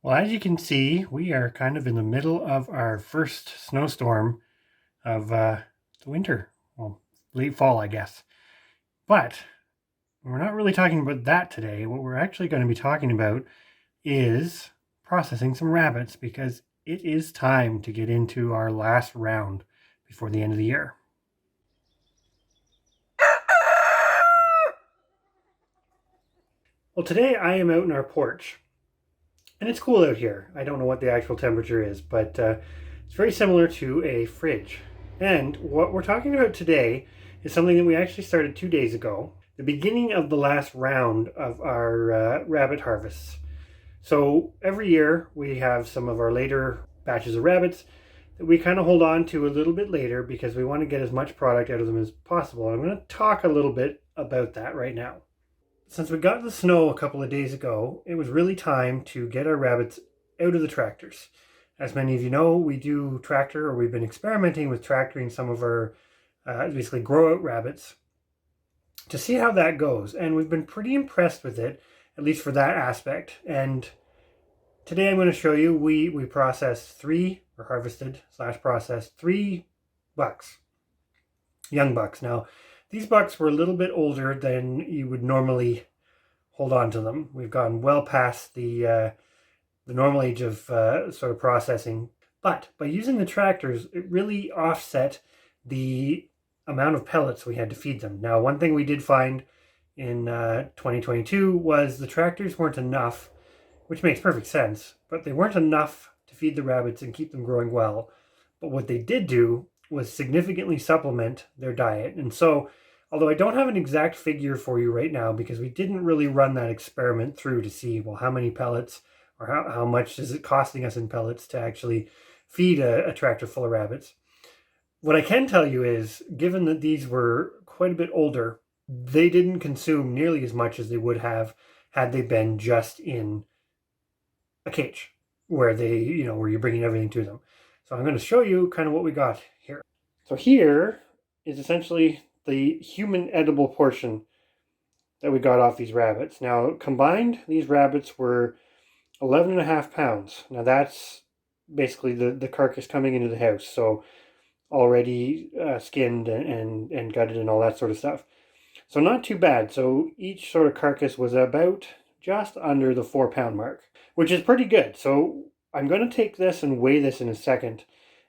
Well, as you can see, we are kind of in the middle of our first snowstorm of the winter. Well, late fall, I guess. But we're not really talking about that today. What we're actually going to be talking about is processing some rabbits, because it is time to get into our last round before the end of the year. Well, today I am out in our porch. And it's cool out here. I don't know what the actual temperature is, but it's very similar to a fridge. And what we're talking about today is something that we actually started 2 days ago, the beginning of the last round of our rabbit harvests. So every year we have some of our later batches of rabbits that we kind of hold on to a little bit later because we want to get as much product out of them as possible. And I'm going to talk a little bit about that right now. Since we got the snow a couple of days ago, it was really time to get our rabbits out of the tractors. As many of you know, we do tractor, or we've been experimenting with tractoring some of our basically grow out rabbits to see how that goes. And we've been pretty impressed with it, at least for that aspect. And today I'm going to show you, we processed harvested/processed 3 bucks, young bucks. Now, these bucks were a little bit older than you would normally hold on to them. We've gone well past the normal age of sort of processing. But by using the tractors, it really offset the amount of pellets we had to feed them. Now, one thing we did find in 2022 was the tractors weren't enough, which makes perfect sense, but they weren't enough to feed the rabbits and keep them growing well. But what they did do was significantly supplement their diet. And so, although I don't have an exact figure for you right now, because we didn't really run that experiment through to see, well, how many pellets or how much is it costing us in pellets to actually feed a tractor full of rabbits. What I can tell you is, given that these were quite a bit older, they didn't consume nearly as much as they would have had they been just in a cage where where you're bringing everything to them. So I'm going to show you kind of what we got here. So here is essentially the human edible portion that we got off these rabbits. Now, combined, these rabbits were 11.5 pounds. Now, that's basically the carcass coming into the house. So already skinned and gutted and all that sort of stuff. So not too bad. So each sort of carcass was about just under the 4-pound mark, which is pretty good. So I'm going to take this and weigh this in a second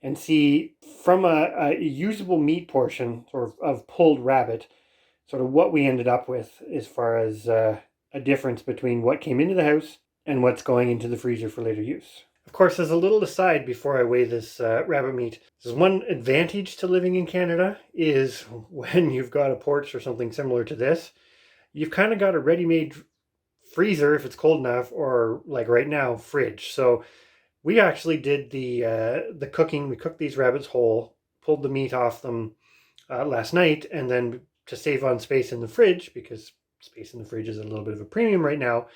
and see from a usable meat portion sort of pulled rabbit, sort of what we ended up with as far as a difference between what came into the house and what's going into the freezer for later use. Of course, there's a little aside before I weigh this rabbit meat. There's one advantage to living in Canada is when you've got a porch or something similar to this, you've kind of got a ready-made freezer if it's cold enough, or like right now, fridge. So we actually did the cooking. We cooked these rabbits whole, pulled the meat off them last night, and then to save on space in the fridge, because space in the fridge is a little bit of a premium right now,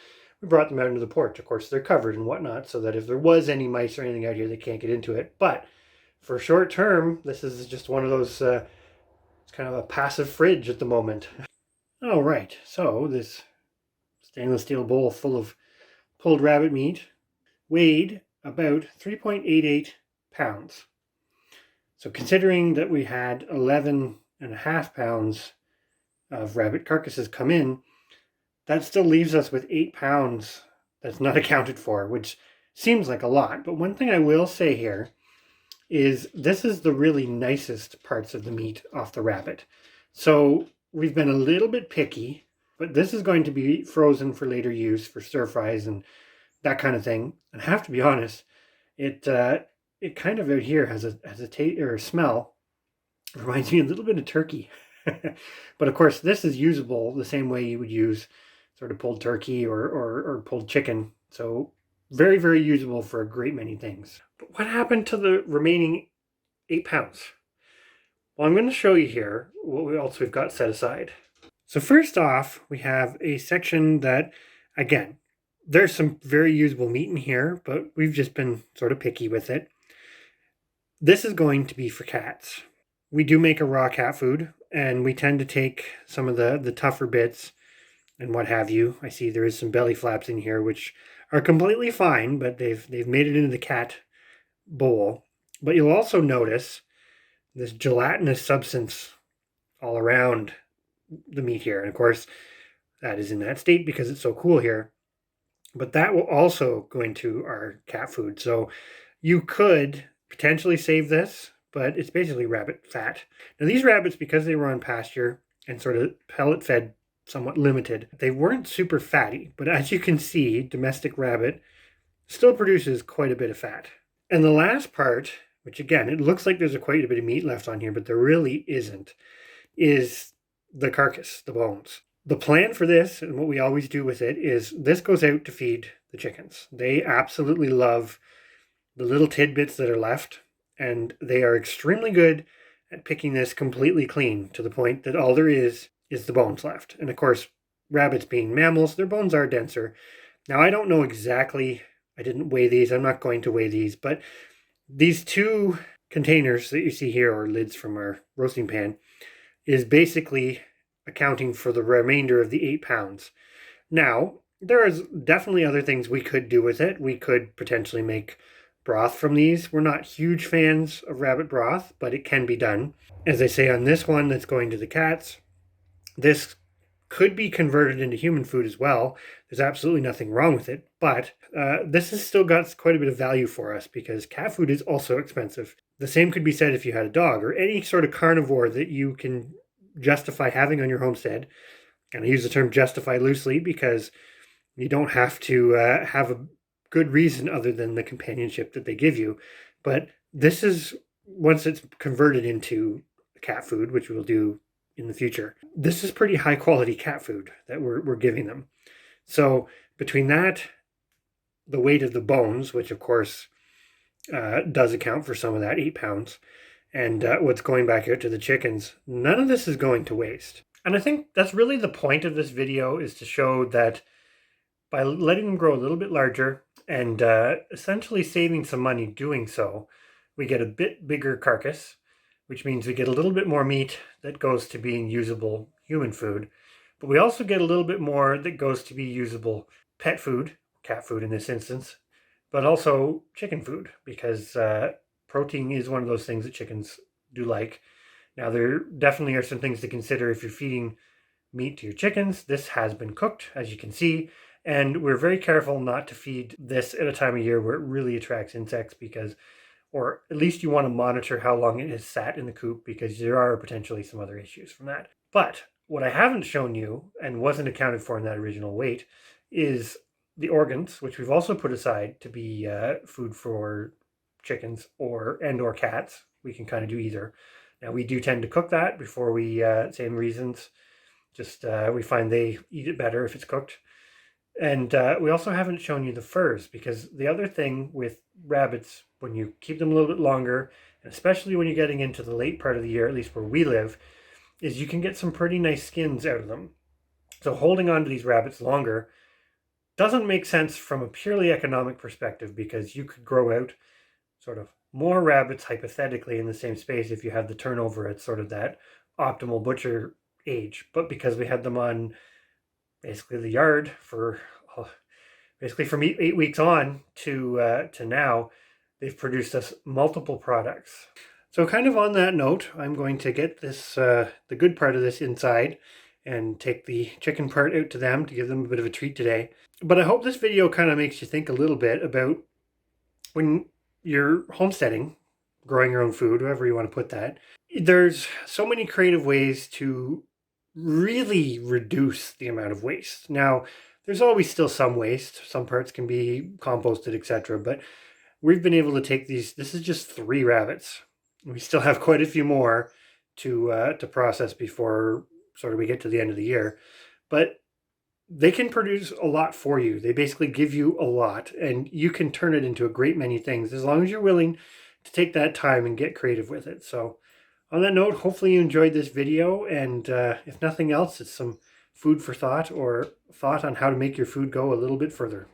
we brought them out into the porch. Of course, they're covered and whatnot, so that if there was any mice or anything out here, they can't get into it. But for short term, this is just one of those, it's kind of a passive fridge at the moment. All right, so this stainless steel bowl full of pulled rabbit meat weighed about 3.88 pounds. So considering that we had 11.5 pounds of rabbit carcasses come in, that still leaves us with 8 pounds that's not accounted for, which seems like a lot. But one thing I will say here is this is the really nicest parts of the meat off the rabbit. So we've been a little bit picky, but this is going to be frozen for later use for stir fries and that kind of thing. And I have to be honest, it kind of out here has a taste or a smell. It reminds me a little bit of turkey. But of course, this is usable the same way you would use sort of pulled turkey or pulled chicken. So very, very usable for a great many things. But what happened to the remaining 8 pounds? Well, I'm going to show you here what we've got set aside. So first off, we have a section that, again, there's some very usable meat in here, but we've just been sort of picky with it. This is going to be for cats. We do make a raw cat food, and we tend to take some of the tougher bits and what have you. I see there is some belly flaps in here, which are completely fine, but they've made it into the cat bowl. But you'll also notice this gelatinous substance all around the meat here. And of course, that is in that state because it's so cool here. But that will also go into our cat food. So you could potentially save this, but it's basically rabbit fat. Now these rabbits, because they were on pasture and sort of pellet fed, somewhat limited, they weren't super fatty. But as you can see, domestic rabbit still produces quite a bit of fat. And the last part, which again, it looks like there's quite a bit of meat left on here, but there really isn't, is the carcass, the bones. The plan for this, and what we always do with it, is this goes out to feed the chickens. They absolutely love the little tidbits that are left, and they are extremely good at picking this completely clean to the point that all there is the bones left. And of course, rabbits being mammals, their bones are denser. Now, I don't know exactly, I didn't weigh these, I'm not going to weigh these, but these two containers that you see here, or lids from our roasting pan, is basically accounting for the remainder of the 8 pounds. Now, there is definitely other things we could do with it. We could potentially make broth from these. We're not huge fans of rabbit broth, but it can be done. As I say on this one that's going to the cats, this could be converted into human food as well. There's absolutely nothing wrong with it, but this has still got quite a bit of value for us because cat food is also expensive. The same could be said if you had a dog or any sort of carnivore that you can justify having on your homestead. And I use the term justify loosely because you don't have to have a good reason other than the companionship that they give you. But this is, once it's converted into cat food, which we'll do in the future, this is pretty high quality cat food that we're giving them. So between that, the weight of the bones, which of course does account for some of that 8 pounds, and what's going back out to the chickens, none of this is going to waste. And I think that's really the point of this video, is to show that by letting them grow a little bit larger and essentially saving some money doing so, we get a bit bigger carcass, which means we get a little bit more meat that goes to being usable human food. But we also get a little bit more that goes to be usable pet food, cat food in this instance, but also chicken food, because protein is one of those things that chickens do like. Now, there definitely are some things to consider if you're feeding meat to your chickens. This has been cooked, as you can see, and we're very careful not to feed this at a time of year where it really attracts insects, because, or at least you want to monitor how long it has sat in the coop, because there are potentially some other issues from that. But what I haven't shown you, and wasn't accounted for in that original weight, is the organs, which we've also put aside to be food for chickens or cats. We can kind of do either. Now, we do tend to cook that before we, same reasons, just we find they eat it better if it's cooked. And we also haven't shown you the furs, because the other thing with rabbits, when you keep them a little bit longer, and especially when you're getting into the late part of the year, at least where we live, is you can get some pretty nice skins out of them. So holding on to these rabbits longer doesn't make sense from a purely economic perspective, because you could grow out sort of more rabbits hypothetically in the same space if you have the turnover at sort of that optimal butcher age. But because we had them on basically the yard for basically from 8 weeks on to now, they've produced us multiple products. So kind of on that note, I'm going to get this the good part of this inside and take the chicken part out to them to give them a bit of a treat today. But I hope this video kind of makes you think a little bit about when you're homesteading, growing your own food, however you want to put that. There's so many creative ways to really reduce the amount of waste. Now, there's always still some waste. Some parts can be composted, etc. But we've been able to take these. This is just 3 rabbits. We still have quite a few more to process before sort of we get to the end of the year. But they can produce a lot for you. They basically give you a lot, and you can turn it into a great many things as long as you're willing to take that time and get creative with it. So on that note, hopefully you enjoyed this video, and if nothing else, it's some food for thought, or thought on how to make your food go a little bit further.